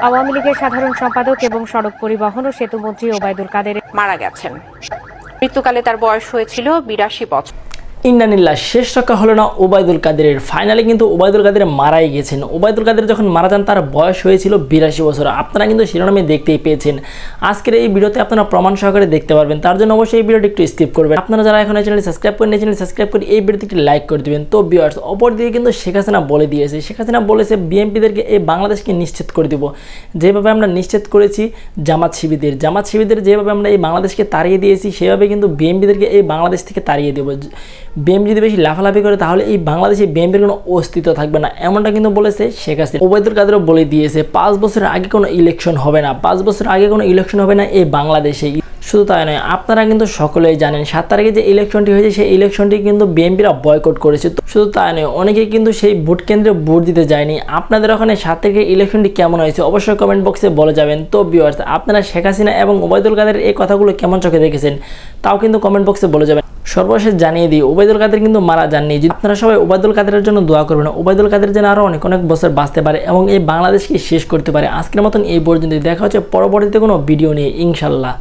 আওয়ামী লীগের সাধারণ সম্পাদক এবং সড়ক পরিবহন ও সেতুমন্ত্রী ওবায়দুল কাদের মারা গেছেন। মৃত্যুকালে তার বয়স হয়েছিল ৮২ বছর। ইন্নানিল্লাহ, শেষ রক্ষা হলো না ওবায়দুল কাদেরের। ফাইনালি কিন্তু ওবায়দুল কাদের মারাই গেছেন। ওবায়দুল কাদের যখন মারা যান তার বয়স হয়েছিল ৮২ বছর। আপনারা কিন্তু শিরোনামে দেখতেই পেয়েছেন। আজকের এই ভিডিওতে আপনারা প্রমাণ সহকারে দেখতে পারবেন। তার জন্য অবশ্যই এই ভিডিওটি একটু স্কিপ করবেন। আপনারা যারা এখন এই চ্যানেল সাবস্ক্রাইব করেন, এই চ্যানেল সাবস্ক্রাইব করে এই ভিডিওতে একটি লাইক করে দিবেন। তো ভিউয়ার্স, অপরদিকে কিন্তু শেখ হাসিনা বলে দিয়েছে, শেখ হাসিনা বলেছে বিএনপিদেরকে এই বাংলাদেশকে নিশ্চিত করে দিব, যেভাবে আমরা নিশ্চিত করেছি জামাত শিবিরদের যেভাবে আমরা এই বাংলাদেশকে তাড়িয়ে দিয়েছি, সেভাবে কিন্তু বিএনপিদেরকে এই বাংলাদেশ থেকে তাড়িয়ে দেবো। বিএনপি যদি বেশি লাফালাফি করে তাহলে এই বাংলাদেশে বিএনপির কোনো অস্তিত্ব থাকবে না, এমনটা কিন্তু বলেছে শেখ হাসিনা। ওবায়দুল কাদেরও বলে দিয়েছে 5 বছরের আগে কোনো ইলেকশন হবে না, 5 বছর আগে কোনো ইলেকশন হবে না এই বাংলাদেশে। শুধু তাই নয়, আপনারা কিন্তু সকলেই জানেন 7 তারিখে যে ইলেকশনটি হয়েছে সেই ইলেকশনটি কিন্তু বিএনপিরা বয়কট করেছে। শুধু তাই নয়, অনেকে কিন্তু সেই ভোট কেন্দ্রে ভোট দিতে যায়নি। আপনাদের ওখানে 7 তারিখে ইলেকশনটি কেমন হয়েছে অবশ্যই কমেন্ট বক্সে বলে যাবেন। তো ভিউয়ার্স, আপনারা শেখ হাসিনা এবং ওবায়দুল কাদের এই কথাগুলো কেমন চোখে দেখেছেন তাও কিন্তু কমেন্ট বক্সে বলে যাবেন। সর্বশেষ জানিয়ে দিই, ওবায়দুল কাদের কিন্তু মারা যাননি। আপনারা সবাই ওবায়দুল কাদেরের জন্য দোয়া করবেন। ওবায়দুল কাদের যেন আরও অনেক বছর বাঁচতে পারে এবং এই বাংলাদেশকে শেষ করতে পারে। আজকের মতন এই পর্যন্ত। দেখা হচ্ছে পরবর্তীতে কোনো ভিডিও নিয়ে, ইনশাল্লাহ।